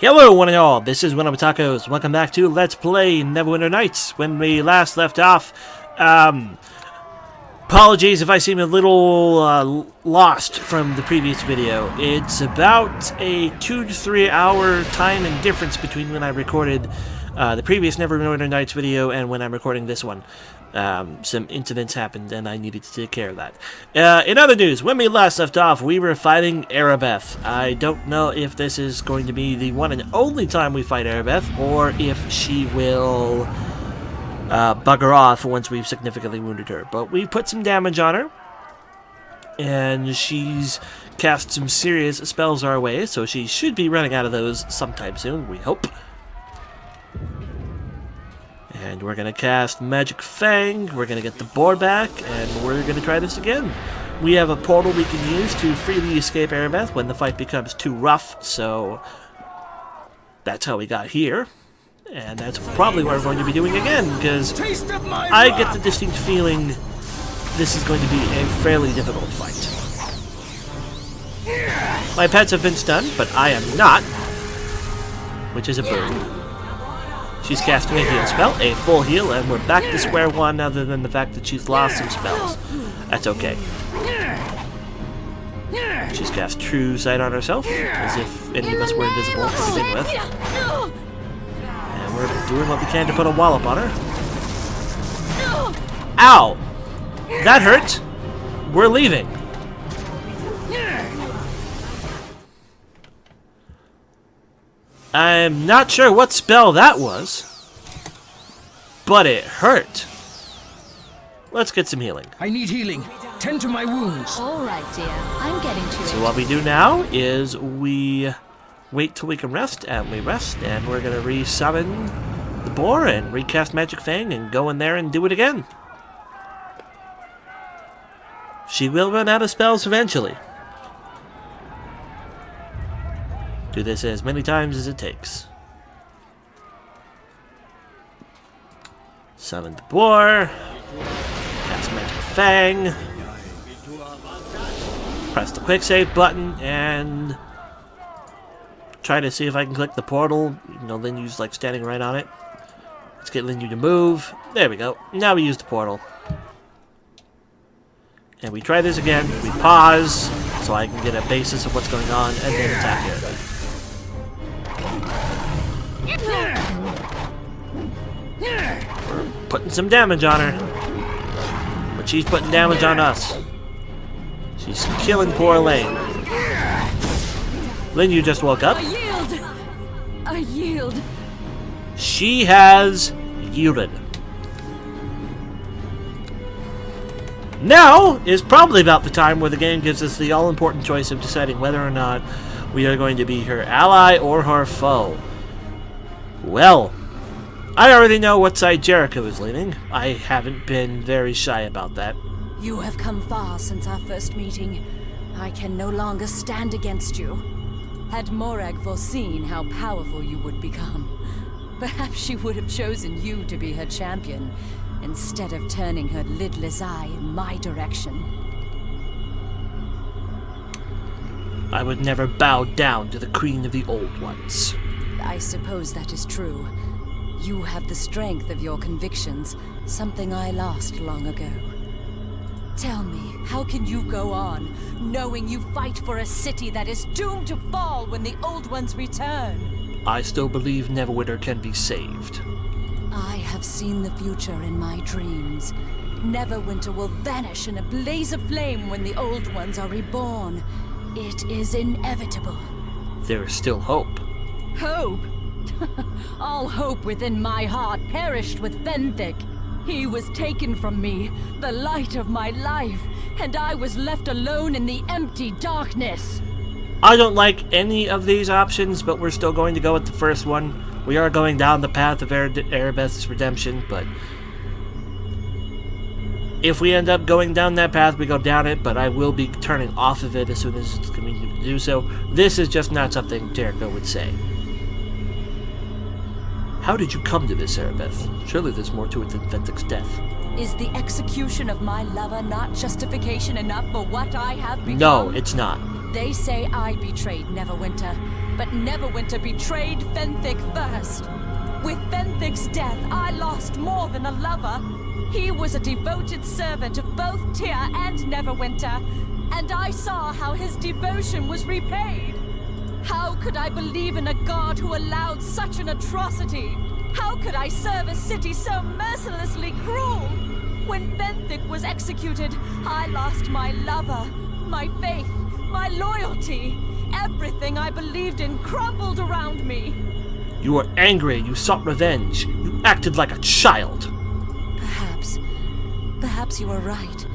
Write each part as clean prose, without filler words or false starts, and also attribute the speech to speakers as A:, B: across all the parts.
A: Hello one and all, this is WellArmedWithTacos. Welcome back to Let's Play Neverwinter Nights. When we last left off, apologies if I seem a little lost from the previous video. It's about a 2 to 3 hour time and difference between when I recorded the previous Neverwinter Nights video and when I'm recording this one. Some incidents happened and I needed to take care of that. In other news, when we last left off, we were fighting Aribeth. I don't know if this is going to be the one and only time we fight Aribeth, or if she will bugger off once we've significantly wounded her. But we put some damage on her, and she's cast some serious spells our way, so she should be running out of those sometime soon, we hope. And we're going to cast Magic Fang, we're going to get the board back, and we're going to try this again. We have a portal we can use to freely escape Aribeth when the fight becomes too rough, so that's how we got here. And that's probably what we're going to be doing again, because I get the distinct feeling this is going to be a fairly difficult fight. My pets have been stunned, but I am not, which is a boon. She's casting a heal spell, a full heal, and we're back to square one other than the fact that she's lost some spells. That's okay. She's cast True Sight on herself, as if any of us were invisible to begin with. And we're doing what we can to put a wallop on her. Ow! That hurt! We're leaving. I'm not sure what spell that was, but it hurt. Let's get some healing.
B: I need healing. Tend to my wounds.
C: All right, dear. I'm getting to it.
A: So what we do now is we wait till we can rest, and we rest, and we're going to resummon the boar and recast Magic Fang and go in there and do it again. She will run out of spells eventually. Do this as many times as it takes. Summon the boar. Cast Magic Fang. Press the quick save button and try to see if I can click the portal. You know, Linyu's like standing right on it. Let's get Linyu to move. There we go. Now we use the portal. And we try this again. We pause so I can get a basis of what's going on and then attack her. We're putting some damage on her, but she's putting damage on us. She's killing poor Lane. Linyu just woke up.
C: I yield. I yield.
A: She has yielded. Now is probably about the time where the game gives us the all-important choice of deciding whether or not we are going to be her ally or her foe. Well, I already know what side Jerico is leaning. I haven't been very shy about that.
C: You have come far since our first meeting. I can no longer stand against you. Had Morag foreseen how powerful you would become, perhaps she would have chosen you to be her champion, instead of turning her lidless eye in my direction.
A: I would never bow down to the Queen of the Old Ones.
C: I suppose that is true. You have the strength of your convictions, something I lost long ago. Tell me, how can you go on, knowing you fight for a city that is doomed to fall when the Old Ones return?
A: I still believe Neverwinter can be saved.
C: I have seen the future in my dreams. Neverwinter will vanish in a blaze of flame when the Old Ones are reborn. It is inevitable.
A: There is still hope.
C: Hope? All hope within my heart perished with Fenthik. He was taken from me, the light of my life, and I was left alone in the empty darkness.
A: I don't like any of these options, but we're still going to go with the first one. We are going down the path of Aribeth's redemption, but if we end up going down that path, we go down it, but I will be turning off of it as soon as it's convenient to do so. This is just not something Jerico would say. How did you come to this, Aribeth? Surely there's more to it than Fenthik's death.
C: Is the execution of my lover not justification enough for what I have become?
A: No, it's not.
C: They say I betrayed Neverwinter, but Neverwinter betrayed Fenthic first. With Fenthic's death, I lost more than a lover. He was a devoted servant of both Tyr and Neverwinter, and I saw how his devotion was repaid. How could I believe in a god who allowed such an atrocity? How could I serve a city so mercilessly cruel? When Fenthic was executed, I lost my lover, my faith, my loyalty. Everything I believed in crumbled around me.
A: You were angry, you sought revenge, you acted like a child.
C: Perhaps you are right.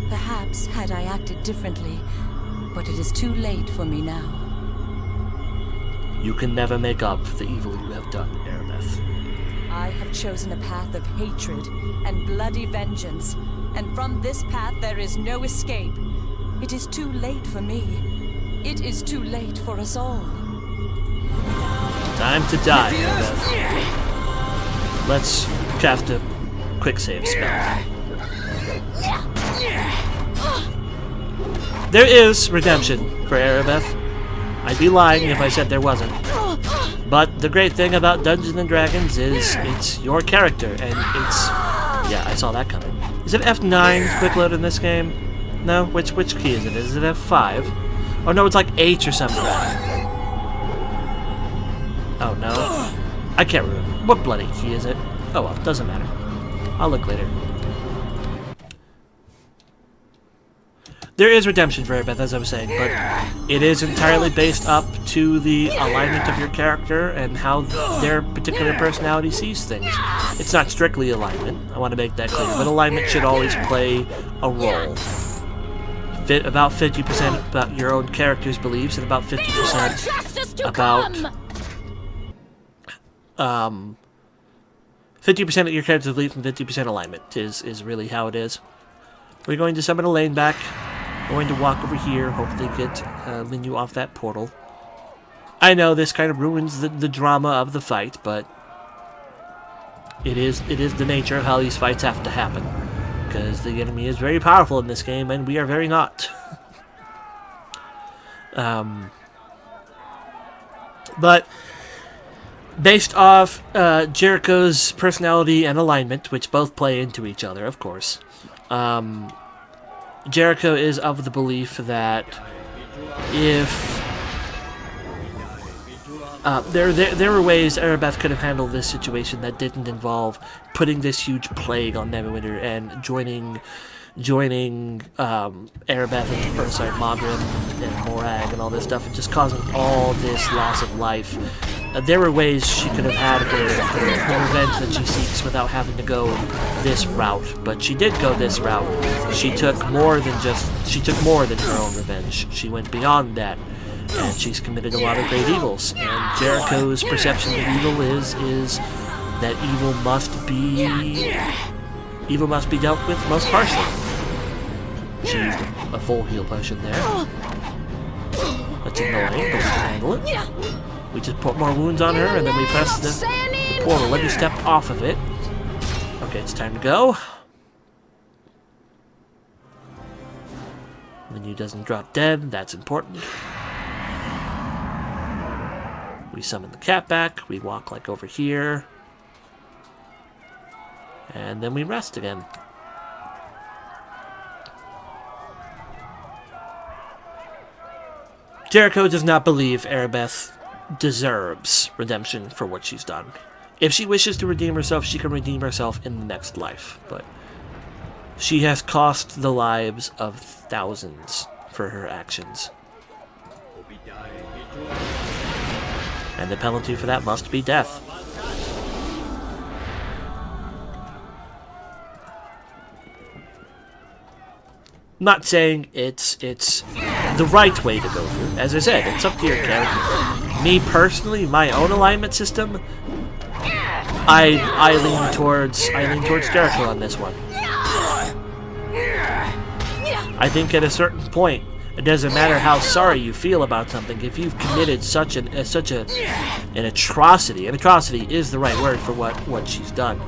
C: Perhaps had I acted differently, but it is too late for me now.
A: You can never make up for the evil you have done, Aribeth.
C: I have chosen a path of hatred and bloody vengeance, and from this path there is no escape. It is too late for me. It is too late for us all.
A: Time to die, Aribeth. Let's cast a quick save spell. There is redemption for Aribeth. I'd be lying if I said there wasn't. But the great thing about Dungeons & Dragons is it's your character, and it's... Yeah, I saw that coming. Is it F9 quick load in this game? No? Which key is it? Is it F5? Oh no, it's like H or something. Oh no. I can't remember. What bloody key is it? Oh well, doesn't matter. I'll look later. There is redemption for Aribeth, as I was saying, but it is entirely based up to the alignment of your character and how their particular personality sees things. It's not strictly alignment, I want to make that clear, but alignment should always play a role. About 50% about your own character's beliefs and about 50% about... 50% of your character's beliefs and 50% alignment is really how it is. We're going to summon Elaine back. Going to walk over here, hopefully get Linyu off that portal. I know this kind of ruins the drama of the fight, but it is the nature of how these fights have to happen. Because the enemy is very powerful in this game, and we are very not. But based off Jericho's personality and alignment, which both play into each other, of course, Jericho is of the belief that if there were ways Aribeth could have handled this situation that didn't involve putting this huge plague on Neverwinter and joining Aribeth and Magrim and Morag and all this stuff and just causing all this loss of life. There were ways she could have had her revenge that she seeks without having to go this route, but she did go this route. She took more than her own revenge. She went beyond that, and she's committed a lot of great evils. And Jericho's perception of evil is that evil must be dealt with most harshly. She used a full heal potion there. That's annoying, but we can handle it. We just put more wounds on her, and then we press the portal. Let me step off of it. Okay, it's time to go. Linyu doesn't drop dead. That's important. We summon the cat back. We walk like over here. And then we rest again. Jericho does not believe Aribeth deserves redemption for what she's done. If she wishes to redeem herself, she can redeem herself in the next life, but she has cost the lives of thousands for her actions. And the penalty for that must be death. I'm not saying it's the right way to go through. As I said, it's up to your character. Me personally, my own alignment system, I lean towards Jericho on this one. I think at a certain point, it doesn't matter how sorry you feel about something. If you've committed such an atrocity, and atrocity is the right word for what she's done.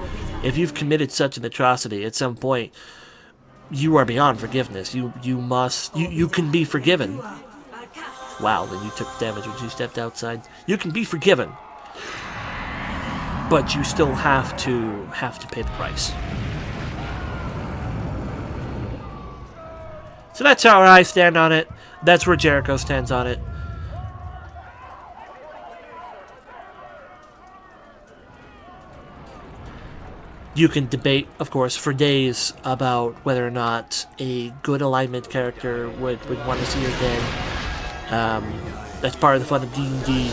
A: If you've committed such an atrocity, at some point, you are beyond forgiveness. You can be forgiven, Wow, then you took damage when you stepped outside. You can be forgiven, but you still have to pay the price. So that's how I stand on it. That's where Jericho stands on it. You can debate, of course, for days about whether or not a good alignment character would want to see her dead. That's part of the fun of D&D.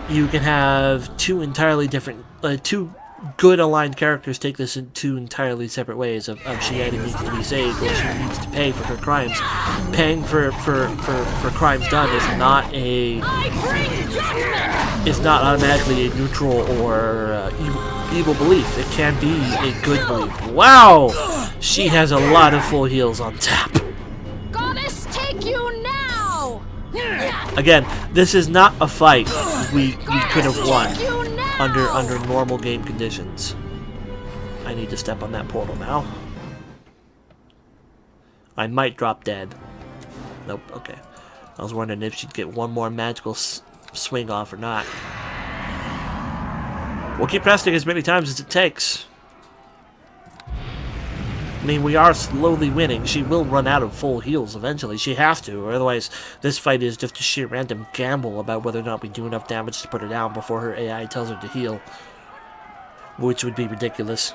A: You can have two entirely different, two good aligned characters take this in two entirely separate ways. Of she either needs to be saved or she needs to pay for her crimes. Paying for crimes done is not automatically a neutral or evil belief. It can be a good belief. Wow! She has a lot of full heals on tap.
C: Goddess, take you now!
A: Again, this is not a fight we could have won under normal game conditions. I need to step on that portal now. I might drop dead. Nope, okay. I was wondering if she'd get one more magical swing off or not. We'll keep pressing as many times as it takes. I mean, we are slowly winning. She will run out of full heals eventually. She has to, or otherwise this fight is just a sheer random gamble about whether or not we do enough damage to put her down before her AI tells her to heal. Which would be ridiculous.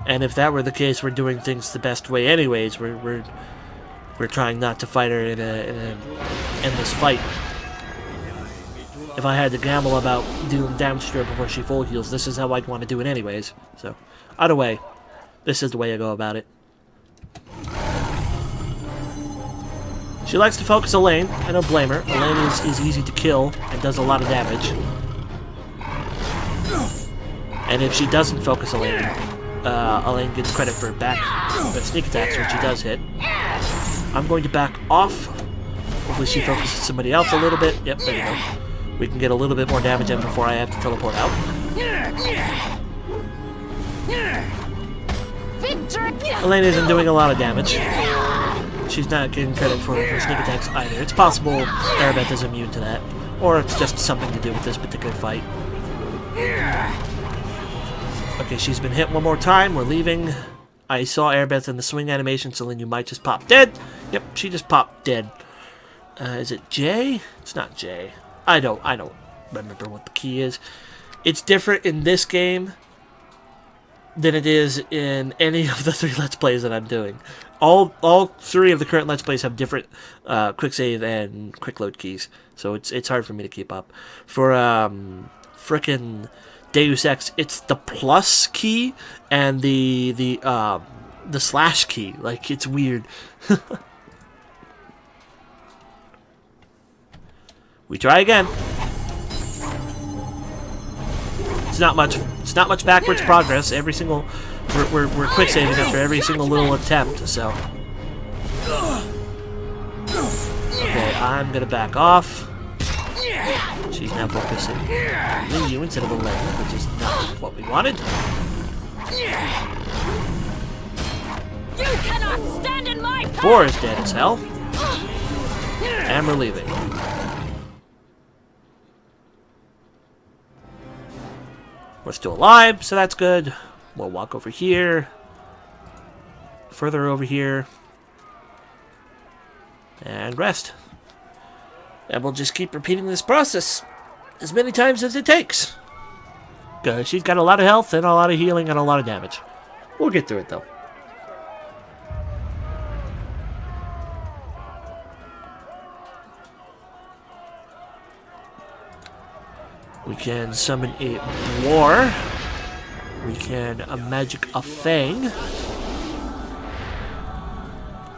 A: And if that were the case, we're doing things the best way anyways. We're trying not to fight her in an endless fight. If I had to gamble about doing damage to her before she full heals, this is how I'd want to do it anyways. So, either way, this is the way I go about it. She likes to focus Elaine. I don't blame her. Elaine is easy to kill and does a lot of damage. And if she doesn't focus Elaine, Elaine gets credit for sneak attacks when she does hit. I'm going to back off. Hopefully she focuses somebody else a little bit. Yep, there you go. We can get a little bit more damage in before I have to teleport out. Elaine isn't doing a lot of damage. She's not getting credit for sneak attacks either. It's possible Aribeth is immune to that. Or it's just something to do with this particular fight. Okay, she's been hit one more time. We're leaving. I saw Aribeth in the swing animation, so then you might just pop dead. Yep, she just popped dead. Is it J? It's not J. I don't remember what the key is. It's different in this game than it is in any of the 3 Let's Plays that I'm doing. All 3 of the current Let's Plays have different quick save and quick load keys, so it's hard for me to keep up. For frickin' Deus Ex, it's the plus key and the slash key. Like, it's weird. We try again. It's not much backwards progress. Every single we're quick saving after every single little attempt, so. Okay, I'm gonna back off. She's now focusing on you instead of Elaine, which is not what we wanted.
C: You cannot stand in my path!
A: Boar is dead as hell. And we're leaving. We're still alive, so that's good. We'll walk over here. Further over here. And rest. And we'll just keep repeating this process as many times as it takes. Because she's got a lot of health and a lot of healing and a lot of damage. We'll get through it, though. We can summon a war. We can magic a fang.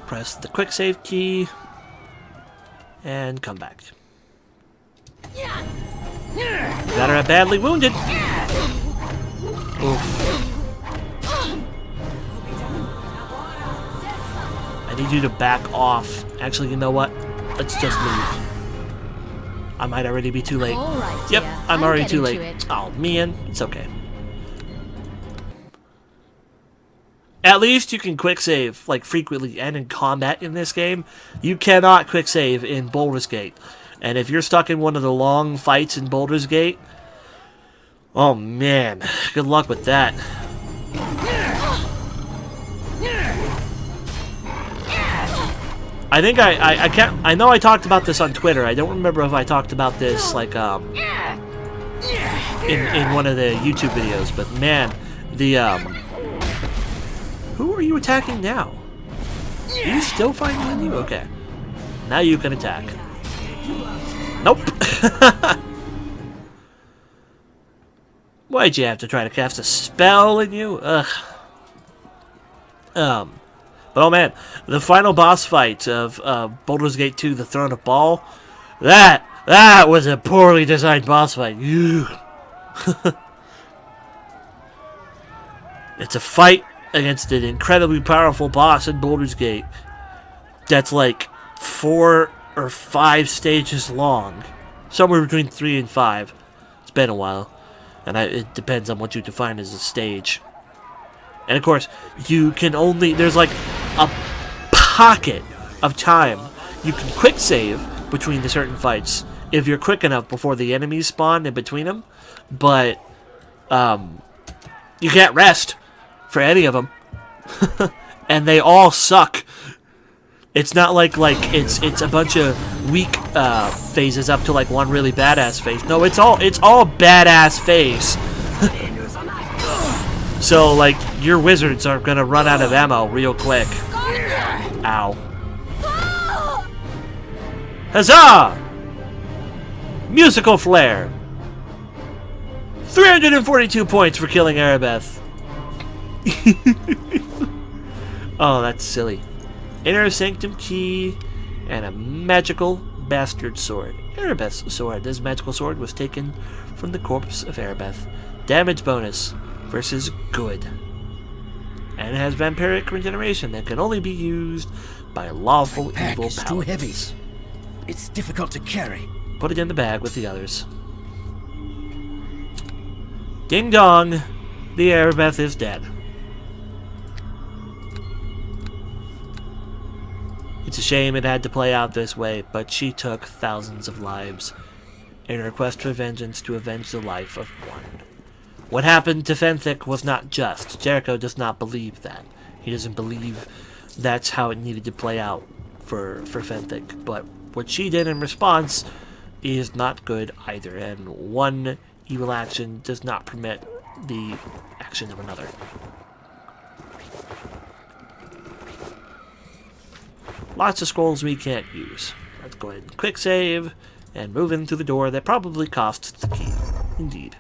A: Press the quick save key. And come back. Got her badly wounded. Oof. I need you to back off. Actually, you know what? Let's just leave. I might already be too late.
C: All right,
A: yep,
C: dear.
A: I'm already too
C: getting
A: late.
C: to it.
A: Oh, man. It's okay. At least you can quick save, like, frequently and in combat in this game. You cannot quick save in Baldur's Gate. And if you're stuck in one of the long fights in Baldur's Gate, oh man, good luck with that. I think I can't, I know I talked about this on Twitter. I don't remember if I talked about this, like, in one of the YouTube videos, but man, the, who are you attacking now? Are you still fighting you? Okay. Now you can attack. Nope. Why'd you have to try to cast a spell in you? Ugh. But oh man, the final boss fight of Baldur's Gate 2, The Throne of Baal, that was a poorly designed boss fight. It's a fight against an incredibly powerful boss in Baldur's Gate that's like 4 or 5 stages long. Somewhere between 3 and 5. It's been a while. And it depends on what you define as a stage. And of course, you can only... There's like a pocket of time you can quick save between the certain fights if you're quick enough before the enemies spawn in between them. But you can't rest for any of them. And they all suck. It's not like it's a bunch of weak phases up to like one really badass phase. No, it's all badass phase. So like your wizards are gonna run out of ammo real quick. Ow. Huzzah! Musical flair. 342 points for killing Aribeth. Oh, that's silly. Inner Sanctum Key and a magical bastard sword. Aribeth's sword. This magical sword was taken from the corpse of Aribeth. Damage bonus versus good. And it has vampiric regeneration that can only be used by lawful evil paladins.
B: It's too heavy. It's difficult to carry.
A: Put it in the bag with the others. Ding dong! The Aribeth is dead. It's a shame it had to play out this way, but she took thousands of lives in her quest for vengeance to avenge the life of one. What happened to Fenthic was not just. Jericho does not believe that. He doesn't believe that's how it needed to play out for Fenthic. But what she did in response is not good either, and one evil action does not permit the action of another. Lots of scrolls we can't use. Let's go ahead and quick save and move in through the door that probably costs the key. Indeed.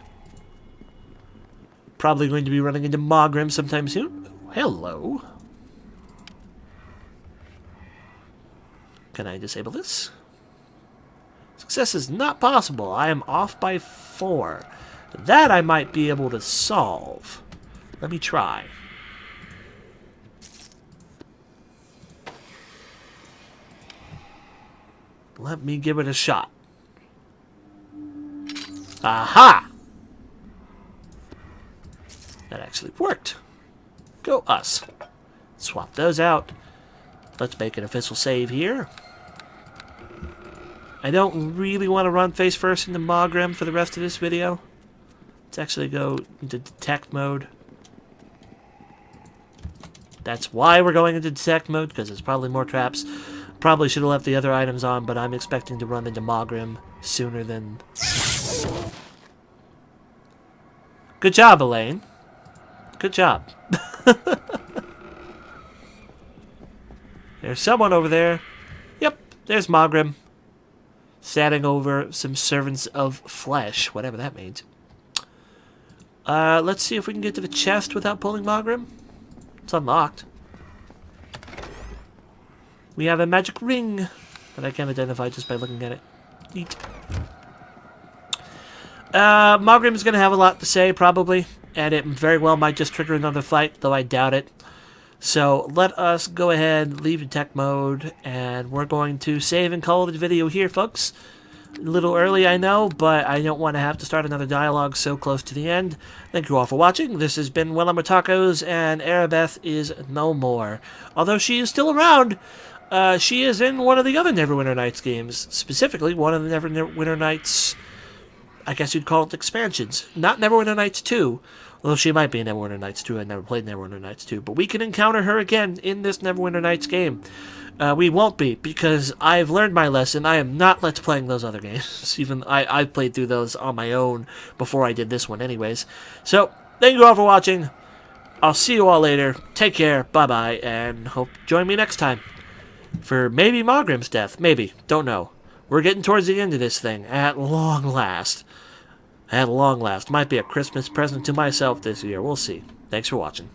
A: Probably going to be running into Mogrim sometime soon. Hello. Can I disable this? Success is not possible. I am off by 4. That I might be able to solve. Let me try. Let me give it a shot. Aha! That actually worked. Go us. Swap those out. Let's make an official save here. I don't really want to run face first into Mogrim for the rest of this video. Let's actually go into detect mode. That's why we're going into detect mode, because there's probably more traps. Probably should have left the other items on, but I'm expecting to run into Mogrim sooner than... Good job, Elaine. Good job. There's someone over there. Yep, there's Mogrim. Standing over some servants of flesh, whatever that means. Let's see if we can get to the chest without pulling Mogrim. It's unlocked. We have a magic ring that I can identify just by looking at it. Neat. Mogrim's going to have a lot to say, probably. And it very well might just trigger another fight, though I doubt it. So let us go ahead, leave detect mode, and we're going to save and call it a video here, folks. A little early, I know, but I don't want to have to start another dialogue so close to the end. Thank you all for watching. This has been WellArmedWithTacos, and Aribeth is no more. Although she is still around, she is in one of the other Neverwinter Nights games. Specifically, one of the Neverwinter Nights, I guess you'd call it expansions. Not Neverwinter Nights 2, although she might be in Neverwinter Nights 2. I never played Neverwinter Nights 2, but we can encounter her again in this Neverwinter Nights game. We won't be, because I've learned my lesson. I am not let's playing those other games. Even I played through those on my own before I did this one anyways. So, thank you all for watching. I'll see you all later. Take care, bye-bye, and hope you join me next time. For maybe Margrim's death. Maybe. Don't know. We're getting towards the end of this thing, at long last. At long last. Might be a Christmas present to myself this year. We'll see. Thanks for watching.